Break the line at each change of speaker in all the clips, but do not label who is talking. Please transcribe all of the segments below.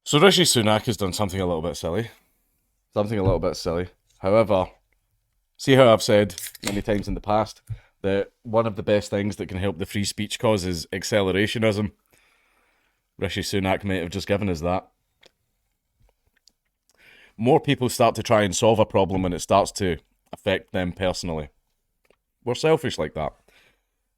So Rishi Sunak has done something a little bit silly. Something a little bit silly. However, see how I've said many times in the past that one of the best things that can help the free speech cause is accelerationism. Rishi Sunak might have just given us that. More people start to try and solve a problem and it starts to affect them personally. We're selfish like that.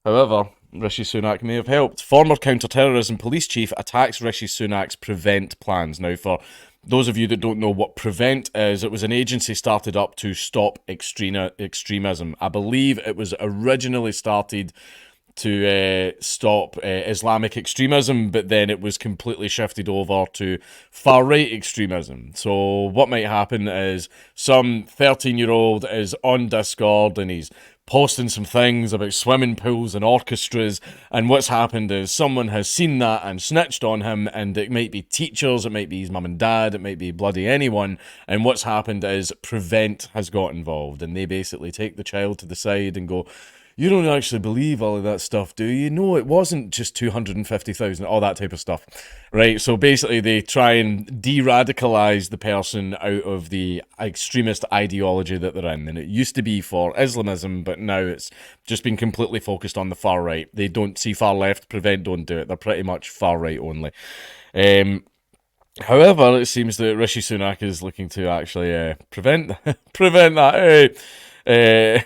However, Rishi Sunak may have helped. Former counter-terrorism police chief attacks Rishi Sunak's Prevent plans. Now, for those of you that don't know what Prevent is, it was an agency started up to stop extremism. I believe it was originally started to stop Islamic extremism, but then it was completely shifted over to far-right extremism. So what might happen is some 13-year-old is on Discord and he's posting some things about swimming pools and orchestras, and what's happened is someone has seen that and snitched on him, and it might be teachers, it might be his mum and dad, it might be bloody anyone, and what's happened is Prevent has got involved, and they basically take the child to the side and go, you don't actually believe all of that stuff, do you? No, it wasn't just 250,000, all that type of stuff, right? So basically they try and de-radicalize the person out of the extremist ideology that they're in. And it used to be for Islamism, but now it's just been completely focused on the far right. They don't see far left, Prevent don't do it. They're pretty much far right only. However, it seems that Rishi Sunak is looking to actually prevent that. Hey.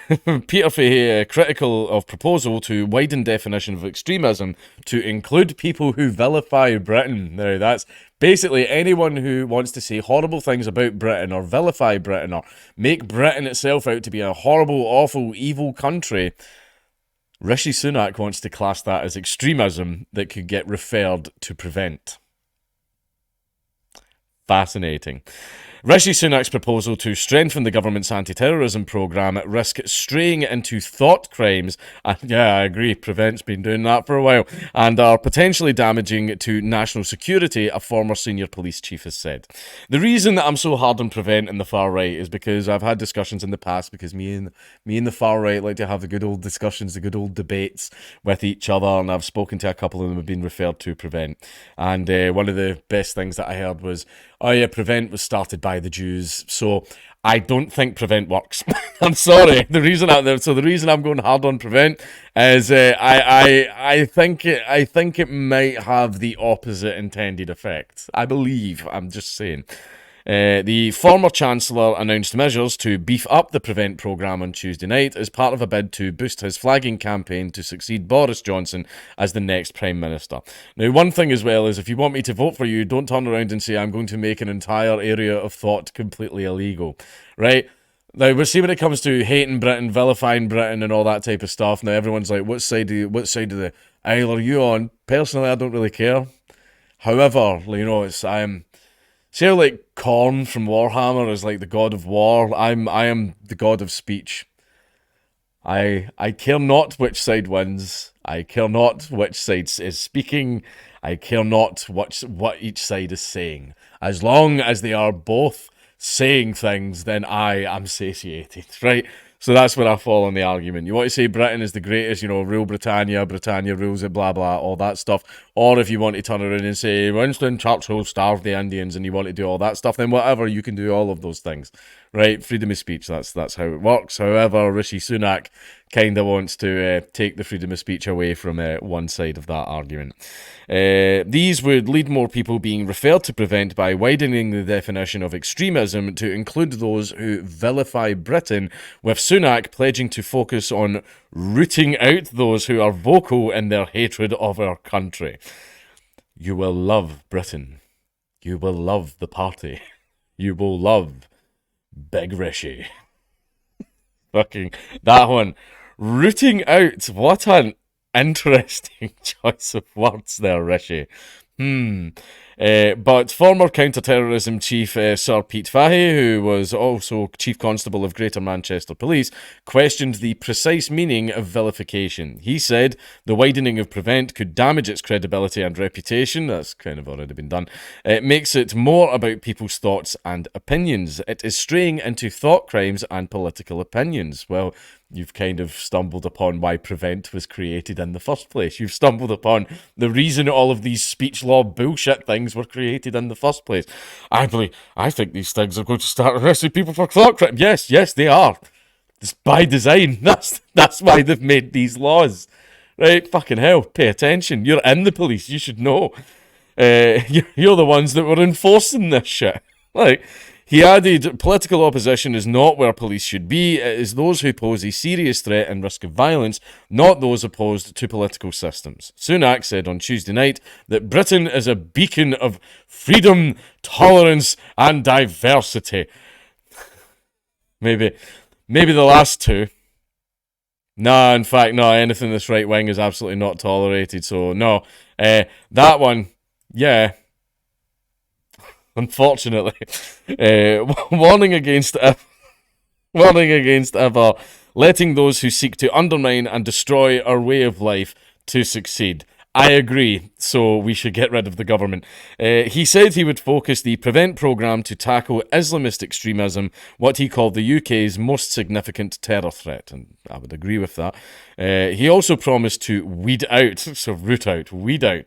Peter Fahey critical of proposal to widen definition of extremism to include people who vilify Britain. Now, that's basically anyone who wants to say horrible things about Britain or vilify Britain or make Britain itself out to be a horrible, awful, evil country. Rishi Sunak wants to class that as extremism that could get referred to Prevent. Fascinating. Rishi Sunak's proposal to strengthen the government's anti-terrorism programme risk straying into thought crimes, and yeah, I agree, Prevent's been doing that for a while, and are potentially damaging to national security, a former senior police chief has said. The reason that I'm so hard on Prevent and the far right is because I've had discussions in the past, because me and the far right like to have the good old discussions, the good old debates with each other, and I've spoken to a couple of them who have been referred to Prevent, and one of the best things that I heard was, oh yeah, Prevent was started by the Jews, so I don't think Prevent works. I'm sorry. The reason I'm going hard on Prevent is I think it might have the opposite intended effect. I believe. I'm just saying. The former Chancellor announced measures to beef up the Prevent programme on Tuesday night as part of a bid to boost his flagging campaign to succeed Boris Johnson as the next Prime Minister. Now, one thing as well is if you want me to vote for you, don't turn around and say I'm going to make an entire area of thought completely illegal, right? Now, we see when it comes to hating Britain, vilifying Britain and all that type of stuff, now everyone's like, what side of the aisle are you on? Personally, I don't really care. However, you know, see how, like, Korn from Warhammer is like the god of war? I am the god of speech. I care not which side wins. I care not which side is speaking. I care not what each side is saying. As long as they are both saying things, then I am satiated, right? So that's where I fall on the argument. You want to say Britain is the greatest, you know, rule Britannia, Britannia rules it, blah, blah, all that stuff. Or if you want to turn around and say Winston Churchill starved the Indians and you want to do all that stuff, then whatever, you can do all of those things, right? Freedom of speech, that's how it works. However, Rishi Sunak kind of wants to take the freedom of speech away from one side of that argument. These would lead more people being referred to Prevent by widening the definition of extremism to include those who vilify Britain, with Sunak pledging to focus on rooting out those who are vocal in their hatred of our country. You will love Britain. You will love the party. You will love Big Rishi. Fucking that one. Rooting out. What an interesting choice of words there, Rishi. But former counter-terrorism chief Sir Pete Fahey, who was also Chief Constable of Greater Manchester Police, questioned the precise meaning of vilification. He said the widening of Prevent could damage its credibility and reputation. That's kind of already been done. It makes it more about people's thoughts and opinions. It is straying into thought crimes and political opinions. Well, you've kind of stumbled upon why Prevent was created in the first place. You've stumbled upon the reason all of these speech law bullshit things stings were created in the first place. I think these stings are going to start arresting people for thought crime. Yes, they are. It's by design. That's why they've made these laws. Right? Fucking hell, pay attention. You're in the police, you should know. You're the ones that were enforcing this shit. Like, he added, political opposition is not where police should be. It is those who pose a serious threat and risk of violence, not those opposed to political systems. Sunak said on Tuesday night that Britain is a beacon of freedom, tolerance, and diversity. Maybe the last two. No, in fact, no, anything that's right wing is absolutely not tolerated. So, no. That one, yeah. Unfortunately, warning against ever letting those who seek to undermine and destroy our way of life to succeed. I agree, so we should get rid of the government. He said he would focus the Prevent programme to tackle Islamist extremism, what he called the UK's most significant terror threat, and I would agree with that. He also promised to weed out,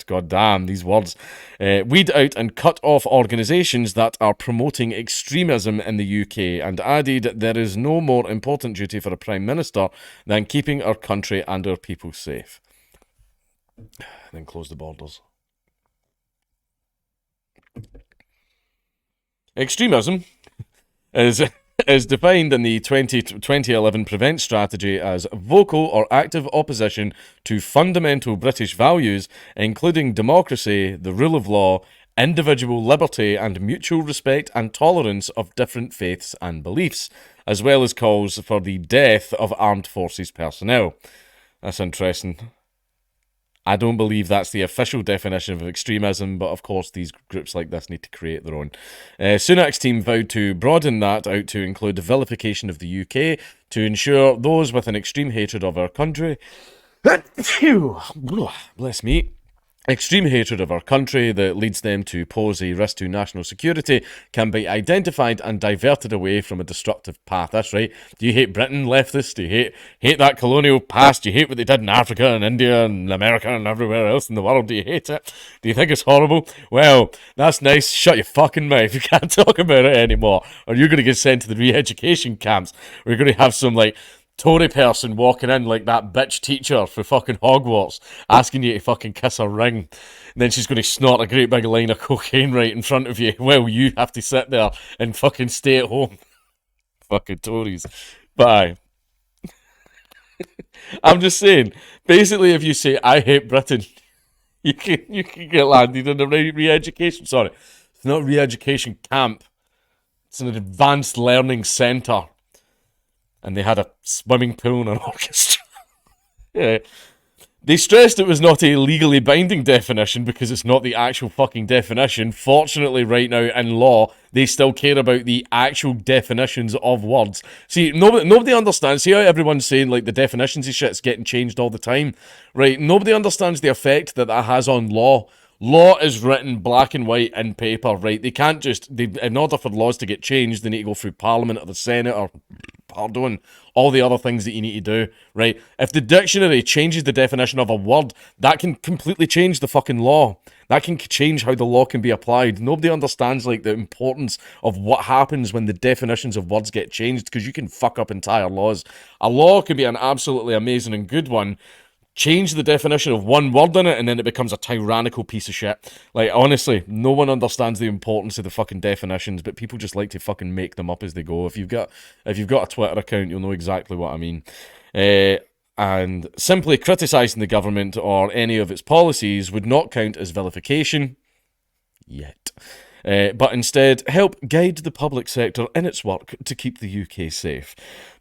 god damn these words, weed out and cut off organisations that are promoting extremism in the UK, and added there is no more important duty for a Prime Minister than keeping our country and our people safe. Then close the borders. Extremism is defined in the 2011 Prevent strategy as vocal or active opposition to fundamental British values, including democracy, the rule of law, individual liberty, and mutual respect and tolerance of different faiths and beliefs, as well as calls for the death of armed forces personnel. That's interesting. I don't believe that's the official definition of extremism, but of course these groups like this need to create their own. Sunak's team vowed to broaden that out to include the vilification of the UK to ensure those with an extreme hatred of our country, bless me, extreme hatred of our country that leads them to pose a risk to national security can be identified and diverted away from a destructive path. That's right. Do you hate Britain, leftists? Do you hate that colonial past? Do you hate what they did in Africa and India and America and everywhere else in the world? Do you hate it? Do you think it's horrible? Well, that's nice. Shut your fucking mouth. You can't talk about it anymore, or you're going to get sent to the re-education camps. We're going to have some, like, Tory person walking in like that bitch teacher for fucking Hogwarts, asking you to fucking kiss her ring. And then she's going to snort a great big line of cocaine right in front of you. Well, you have to sit there and fucking stay at home. Fucking Tories. But aye. I'm just saying, basically if you say, I hate Britain, you can get landed in a re-education. Sorry, it's not re-education camp. It's an advanced learning centre. And they had a swimming pool and an orchestra. Yeah. They stressed it was not a legally binding definition because it's not the actual fucking definition. Fortunately, right now in law, they still care about the actual definitions of words. See, nobody understands. See how everyone's saying, like, the definitions of shit's getting changed all the time, right? Nobody understands the effect that has on law. Law is written black and white in paper, right? They can't just, in order for laws to get changed, they need to go through Parliament or the Senate or, pardon, all the other things that you need to do, right? If the dictionary changes the definition of a word, that can completely change the fucking law. That can change how the law can be applied. Nobody understands, like, the importance of what happens when the definitions of words get changed, because you can fuck up entire laws. A law can be an absolutely amazing and good one, change the definition of one word in it, and then it becomes a tyrannical piece of shit. Like, honestly, no one understands the importance of the fucking definitions, but people just like to fucking make them up as they go. If you've got a Twitter account, you'll know exactly what I mean. And simply criticising the government or any of its policies would not count as vilification yet. But instead help guide the public sector in its work to keep the UK safe.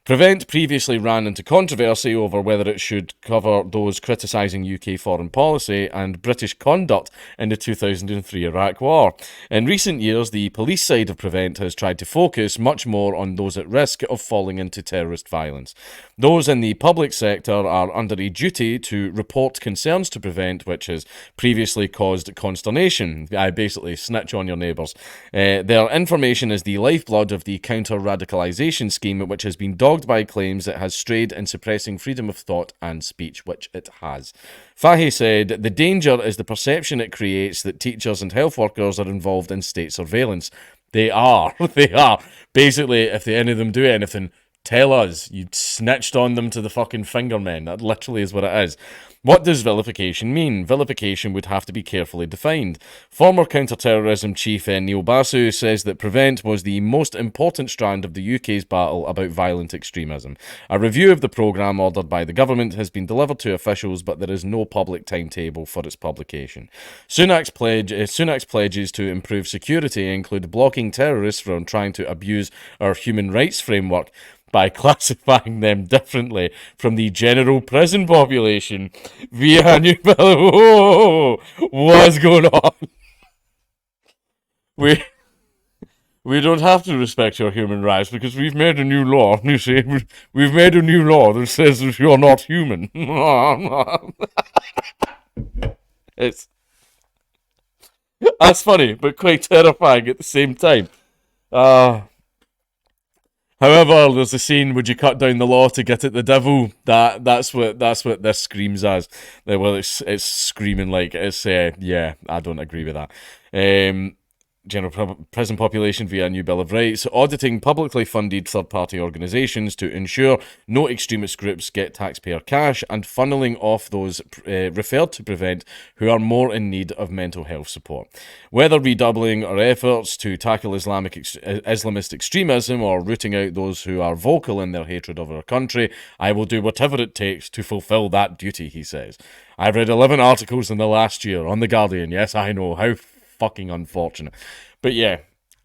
Prevent previously ran into controversy over whether it should cover those criticising UK foreign policy and British conduct in the 2003 Iraq War. In recent years, the police side of Prevent has tried to focus much more on those at risk of falling into terrorist violence. Those in the public sector are under a duty to report concerns to Prevent, which has previously caused consternation. I basically snitch on your neighbours. Their information is the lifeblood of the counter-radicalisation scheme, which has been dogged dogged by claims it has strayed in suppressing freedom of thought and speech, which it has. Fahy said, the danger is the perception it creates that teachers and health workers are involved in state surveillance. They are. They are. Basically, if any of them do anything, tell us. You snitched on them to the fucking fingermen. That literally is what it is. What does vilification mean? Vilification would have to be carefully defined. Former counter-terrorism chief Neil Basu says that Prevent was the most important strand of the UK's battle about violent extremism. A review of the programme ordered by the government has been delivered to officials, but there is no public timetable for its publication. Sunak's pledges to improve security include blocking terrorists from trying to abuse our human rights framework by classifying them differently from the general prison population via a new bill. Whoa, what's going on? We don't have to respect your human rights because we've made a new law. You see, we've made a new law that says that you're not human. That's funny, but quite terrifying at the same time. However, there's a scene, would you cut down the law to get at the devil? That's what this screams as. Well, it's screaming like it's yeah, I don't agree with that. General prison population via a new Bill of Rights, auditing publicly funded third-party organisations to ensure no extremist groups get taxpayer cash, and funneling off those referred to Prevent who are more in need of mental health support. Whether redoubling our efforts to tackle Islamist extremism or rooting out those who are vocal in their hatred of our country, I will do whatever it takes to fulfil that duty, he says. I've read 11 articles in the last year on The Guardian. Yes, I know, how fucking unfortunate. But yeah,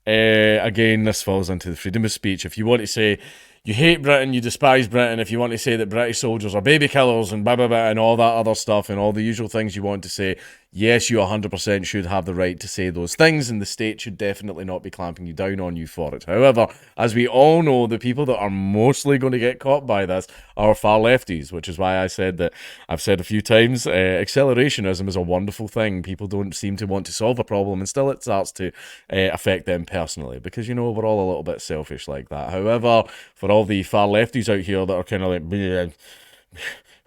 again, this falls into the freedom of speech. If you want to say you hate Britain, you despise Britain, if you want to say that British soldiers are baby killers and blah blah blah and all that other stuff and all the usual things you want to say, yes, you 100% should have the right to say those things, and the state should definitely not be clamping you down on you for it. However, as we all know, the people that are mostly going to get caught by this are far lefties, which is why I said that I've said a few times, accelerationism is a wonderful thing. People don't seem to want to solve a problem, and still it starts to affect them personally, because, you know, we're all a little bit selfish like that. However, for all the far lefties out here that are kind of like,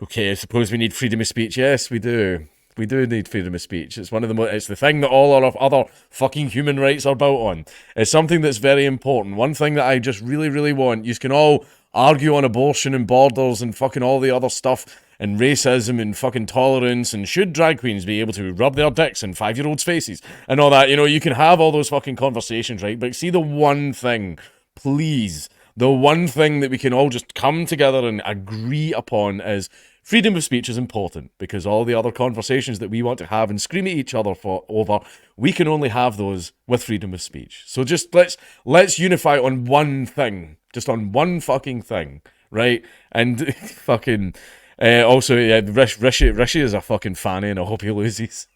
okay, I suppose we need freedom of speech. Yes, we do. We do need freedom of speech. It's one of the it's the thing that all our other fucking human rights are built on. It's something that's very important. One thing that I just really, really want, you can all argue on abortion and borders and fucking all the other stuff and racism and fucking tolerance and should drag queens be able to rub their dicks in 5-year-olds' faces and all that. You know, you can have all those fucking conversations, right? But see, the one thing, please, the one thing that we can all just come together and agree upon is freedom of speech is important, because all the other conversations that we want to have and scream at each other over, we can only have those with freedom of speech. So just let's unify on one thing, just on one fucking thing, right? And fucking also, yeah, Rishi is a fucking fanny, and I hope he loses.